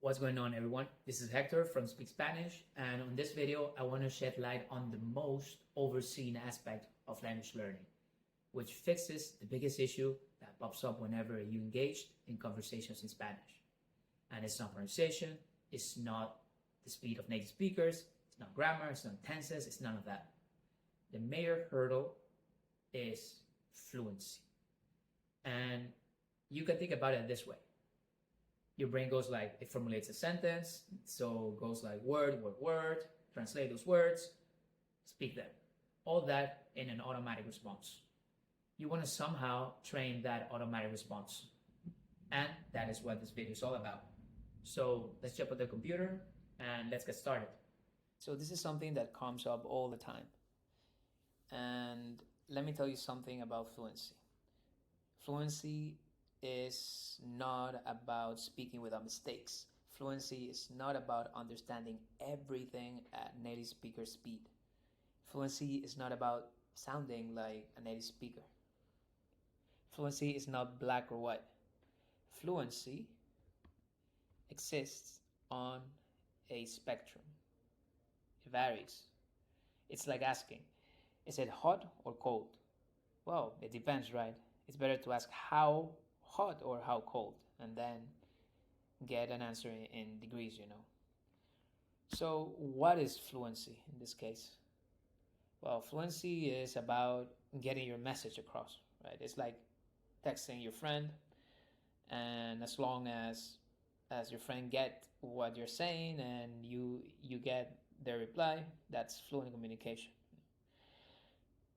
What's going on, everyone? This is Hector from Speak Spanish, and on this video I want to shed light on the most overseen aspect of language learning, which fixes the biggest issue that pops up whenever you engage in conversations in Spanish. And it's not pronunciation, it's not the speed of native speakers, it's not grammar, it's not tenses, it's none of that. The major hurdle is fluency. And you can think about it this way. Your brain goes like, it formulates a sentence, so it goes like word, translate those words, speak them. All that in an automatic response. You want to somehow train that automatic response. And that is what this video is all about. So let's jump on the computer and let's get started. So this is something that comes up all the time. And let me tell you something about fluency. Fluency is not about speaking without mistakes. Fluency is not about understanding everything at native speaker speed. Fluency is not about sounding like a native speaker. Fluency is not black or white. Fluency exists on a spectrum. It varies. It's like asking, is it hot or cold? Well, it depends, right? It's better to ask how hot or how cold, and then get an answer in degrees, So what is fluency in this case? Well, fluency is about getting your message across, right? It's like texting your friend, and as long as your friend get what you're saying and you get their reply, that's fluent communication.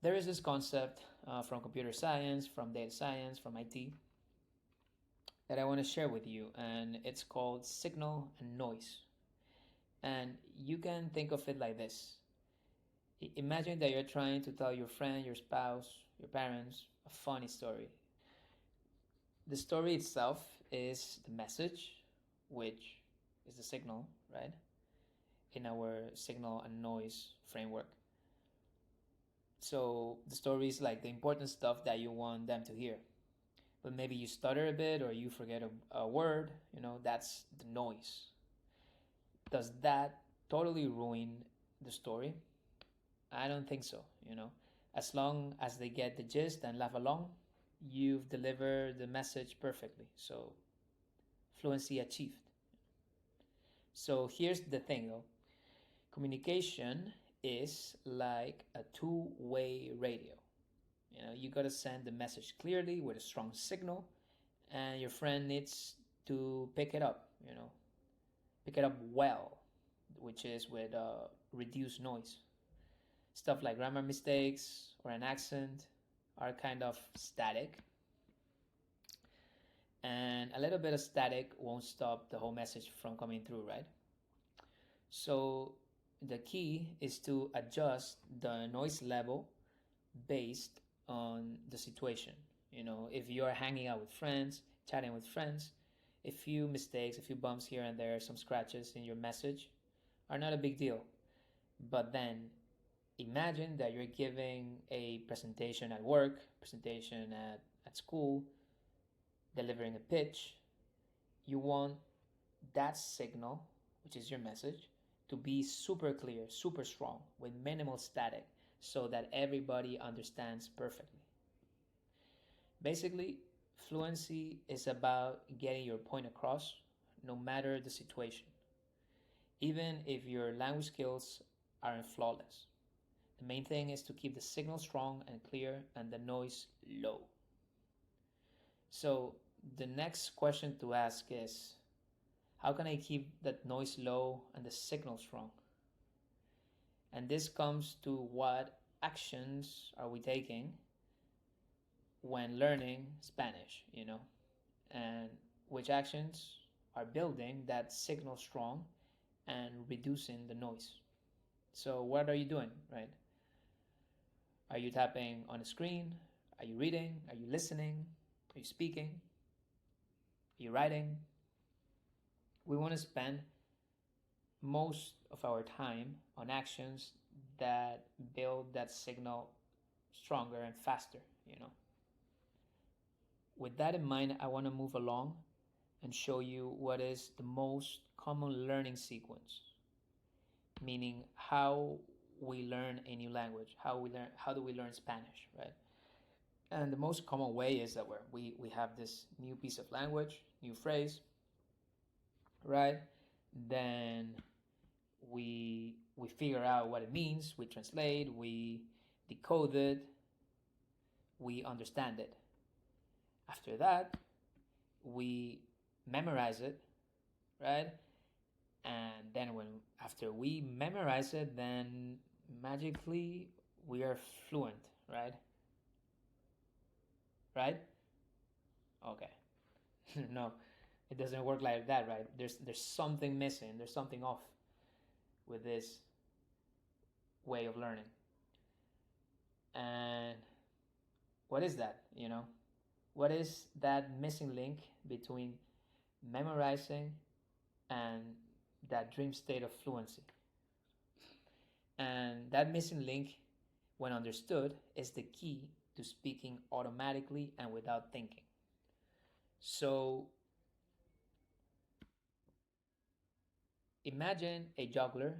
There is this concept from computer science, from data science, from IT, that I want to share with you, and it's called signal and noise. And you can think of it like this. Imagine that you're trying to tell your friend, your spouse, your parents a funny story. The story itself is the message, which is the signal, right? In our signal and noise framework. So the story is like the important stuff that you want them to hear. But maybe you stutter a bit or you forget a word, that's the noise. Does that totally ruin the story? I don't think so, As long as they get the gist and laugh along, you've delivered the message perfectly. So fluency achieved. So here's the thing though. Communication is like a two-way radio. You got to send the message clearly with a strong signal, and your friend needs to pick it up, pick it up well, which is with reduced noise. Stuff like grammar mistakes or an accent are kind of static, and a little bit of static won't stop the whole message from coming through, right? So the key is to adjust the noise level based on the situation. If you're hanging out with friends, chatting with friends, a few mistakes, a few bumps here and there, some scratches in your message are not a big deal. But then imagine that you're giving a presentation at work, presentation at school, delivering a pitch. You want that signal, which is your message, to be super clear, super strong, with minimal static, so that everybody understands perfectly. Basically, fluency is about getting your point across no matter the situation, even if your language skills aren't flawless. The main thing is to keep the signal strong and clear and the noise low. So the next question to ask is, how can I keep that noise low and the signal strong? And this comes to what actions are we taking when learning Spanish, and which actions are building that signal strong and reducing the noise. So what are you doing, right? Are you tapping on a screen? Are you reading? Are you listening? Are you speaking? Are you writing? We want to spend most of our time on actions that build that signal stronger and faster, With that in mind, I want to move along and show you what is the most common learning sequence, meaning how we learn a new language, how do we learn Spanish, right? And the most common way is that we have this new piece of language, new phrase, right? Then we figure out what it means, we translate, we decode it, we understand it. After that, we memorize it, right? And then after we memorize it, then magically we are fluent, right? Right? Okay. No, it doesn't work like that, right? There's something missing, there's something off with this way of learning. And what is that, What is that missing link between memorizing and that dream state of fluency? And that missing link, when understood, is the key to speaking automatically and without thinking. So imagine a juggler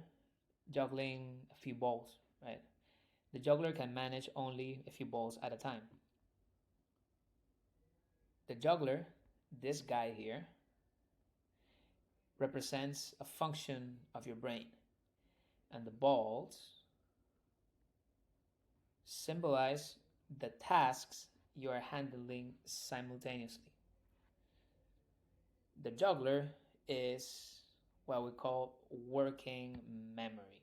juggling a few balls, right? The juggler can manage only a few balls at a time. The juggler, this guy here, represents a function of your brain, and the balls symbolize the tasks you are handling simultaneously. The juggler is what we call working memory.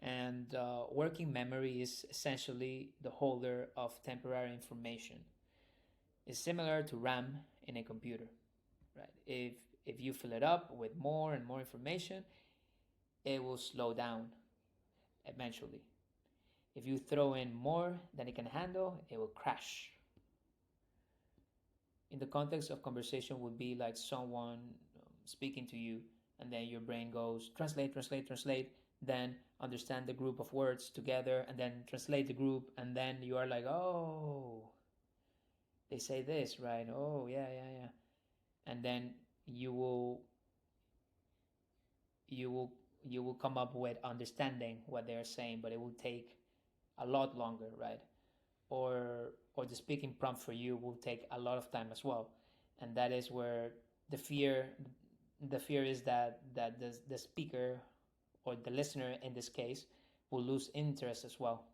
And working memory is essentially the holder of temporary information. It's similar to RAM in a computer, right? If you fill it up with more and more information, it will slow down eventually. If you throw in more than it can handle, it will crash. In the context of conversation would be like someone speaking to you, and then your brain goes translate, translate, translate, then understand the group of words together, and then translate the group, and then you are like, oh, they say this, right? Oh, yeah. And then you will come up with understanding what they're saying, but it will take a lot longer, right? Or the speaking prompt for you will take a lot of time as well. And that is where the fear is that the speaker, or the listener in this case, will lose interest as well,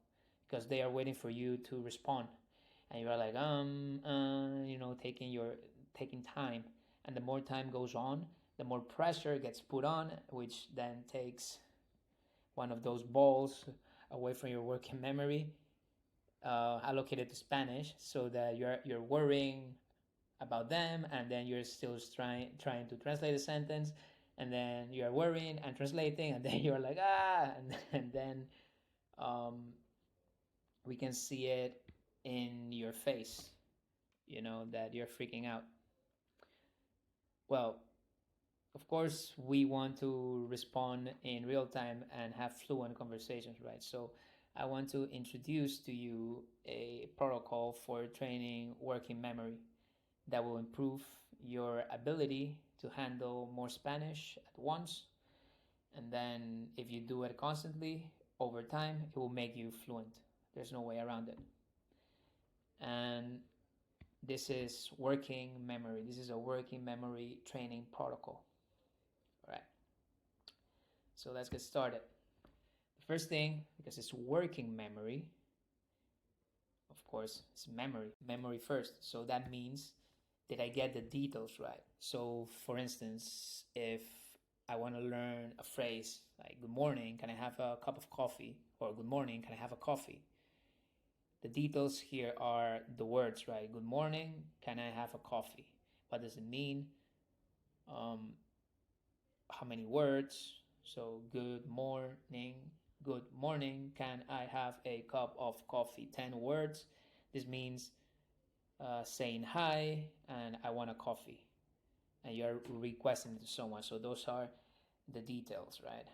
because they are waiting for you to respond, and you are like taking time. And the more time goes on, the more pressure gets put on, which then takes one of those balls away from your working memory, allocated to Spanish, so that you're worrying about them, and then you're still trying to translate a sentence, and then you're worrying and translating, and then you're like and then we can see it in your face, that you're freaking out. Well, of course, we want to respond in real time and have fluent conversations, right? So I want to introduce to you a protocol for training working memory that will improve your ability to handle more Spanish at once. And then if you do it constantly, over time, it will make you fluent. There's no way around it. And this is working memory. This is a working memory training protocol. All right. So let's get started. The first thing, because it's working memory, of course, it's memory first. So that means, did I get the details right? So for instance, if I want to learn a phrase like good morning, can I have a cup of coffee? Or good morning, can I have a coffee? The details here are the words, right? Good morning, can I have a coffee? What does it mean? How many words? So good morning, can I have a cup of coffee? 10 words. This means saying hi and I want a coffee, and you're requesting to someone. So those are the details, right?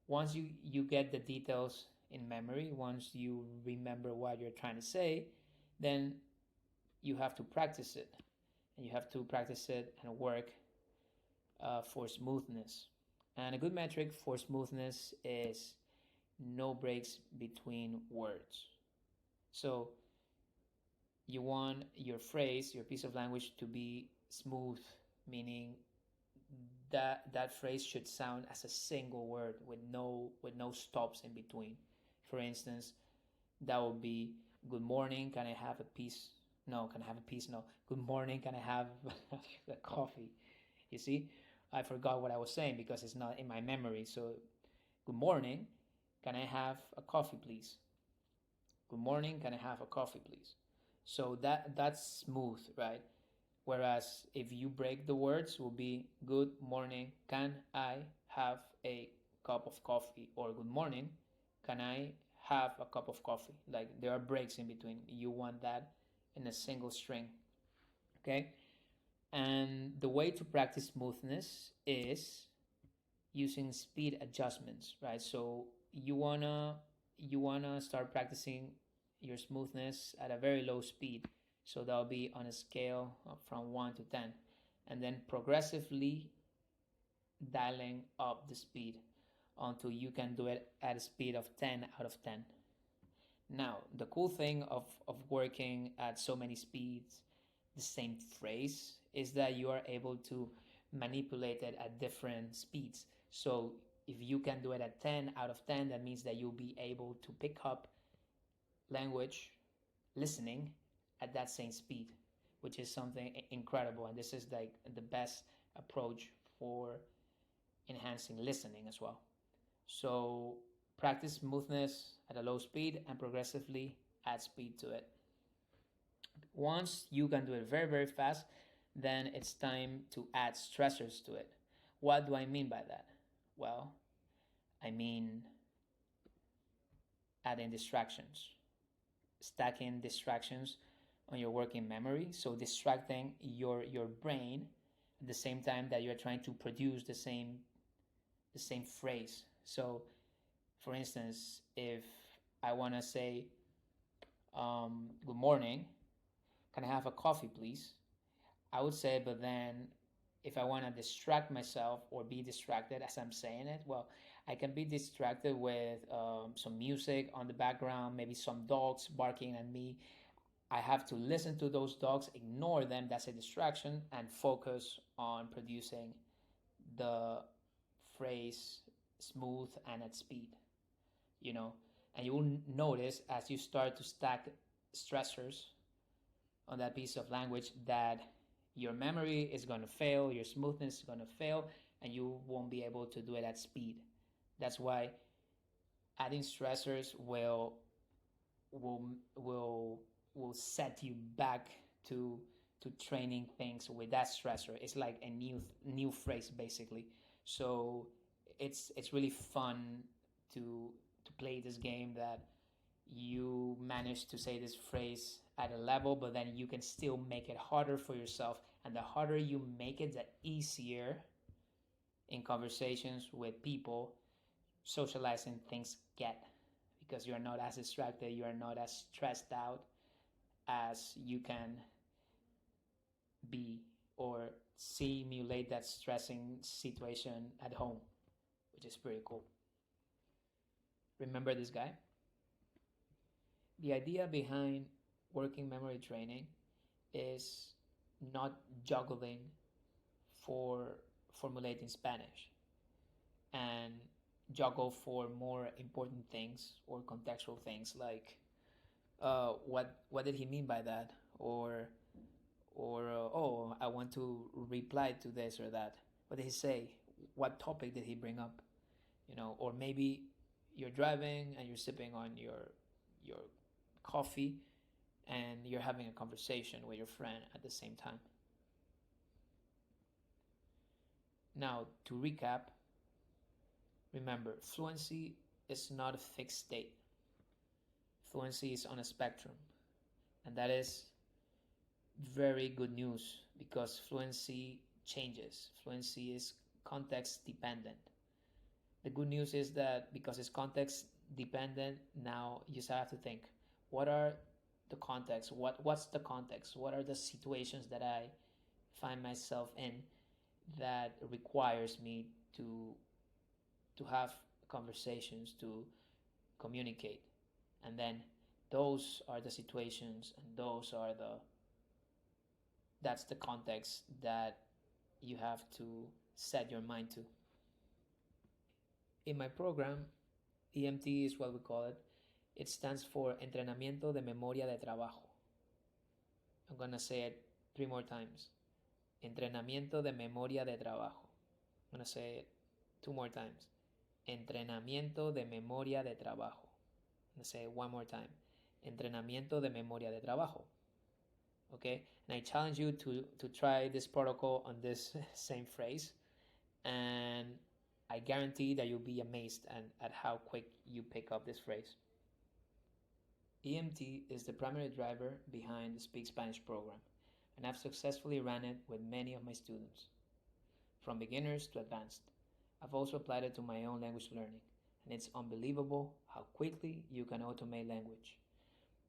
Once you get the details in memory, once you remember what you're trying to say, then you have to practice it, and you have to practice it and work for smoothness. And a good metric for smoothness is no breaks between words. So you want your phrase, your piece of language to be smooth, meaning that phrase should sound as a single word with no stops in between. For instance, that would be good morning, can I have a piece? No, can I have a piece? No. Good morning, can I have a coffee? You see, I forgot what I was saying because it's not in my memory. So, good morning, can I have a coffee, please? Good morning, can I have a coffee, please? So that's smooth, right? Whereas if you break the words, will be good morning, can I have a cup of coffee? Or good morning, can I have a cup of coffee? Like there are breaks in between. You want that in a single string, okay? And the way to practice smoothness is using speed adjustments, right? So you wanna start practicing your smoothness at a very low speed. So that'll be on a scale from 1 to 10, and then progressively dialing up the speed until you can do it at a speed of 10 out of 10. Now, the cool thing of working at so many speeds, the same phrase, is that you are able to manipulate it at different speeds. So if you can do it at 10 out of 10, that means that you'll be able to pick up language listening at that same speed, which is something incredible. And this is like the best approach for enhancing listening as well. So practice smoothness at a low speed and progressively add speed to it. Once you can do it very, very fast, then it's time to add stressors to it. What do I mean by that? Well, I mean adding distractions, stacking distractions on your working memory. So distracting your brain at the same time that you're trying to produce the same phrase. So, for instance, if I want to say, good morning, can I have a coffee, please? I would say, but then if I want to distract myself or be distracted as I'm saying it, well, I can be distracted with some music on the background, maybe some dogs barking at me. I have to listen to those dogs, ignore them, that's a distraction, and focus on producing the phrase smooth and at speed, you know. And you will notice as you start to stack stressors on that piece of language that your memory is going to fail, your smoothness is going to fail, and you won't be able to do it at speed. That's why adding stressors will will will set you back to training things with that stressor. It's like a new phrase basically. So it's really fun to play this game that you manage to say this phrase at a level, but then you can still make it harder for yourself. And the harder you make it, the easier in conversations with people socializing things get, because you're not as distracted, you are not as stressed out as you can be or simulate that stressing situation at home, which is pretty cool. Remember this guy? The idea behind working memory training is not juggling for formulating Spanish and juggle for more important things or contextual things like what did he mean by that, or oh, I want to reply to this or that. What did he say? What topic did he bring up? Or maybe you're driving and you're sipping on your coffee and you're having a conversation with your friend at the same time. Now, to recap, remember, fluency is not a fixed state. Fluency is on a spectrum, and that is very good news because fluency changes. Fluency is context dependent. The good news is that because it's context dependent, now you just have to think, what are the context? What's the context? What are the situations that I find myself in that requires me to have conversations, to communicate. And then those are the situations and that's the context that you have to set your mind to. In my program, EMT is what we call it. It stands for Entrenamiento de Memoria de Trabajo. I'm going to say it 3 more times. Entrenamiento de Memoria de Trabajo. I'm going to say it 2 more times. Entrenamiento de Memoria de Trabajo. I'm going to say it 1 more time. Entrenamiento de Memoria de Trabajo. Okay? And I challenge you to try this protocol on this same phrase. And I guarantee that you'll be amazed at how quick you pick up this phrase. EMT is the primary driver behind the Speak Spanish program, and I've successfully ran it with many of my students, from beginners to advanced. I've also applied it to my own language learning, and it's unbelievable how quickly you can automate language.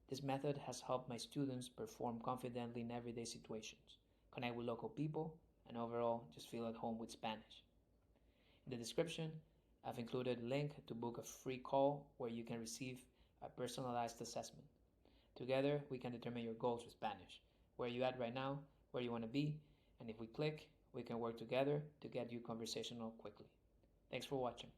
This method has helped my students perform confidently in everyday situations, connect with local people, and overall just feel at home with Spanish. In the description, I've included a link to book a free call where you can receive a personalized assessment. Together, we can determine your goals with Spanish, where you're at right now, where you want to be, and if we click, we can work together to get you conversational quickly. Thanks for watching.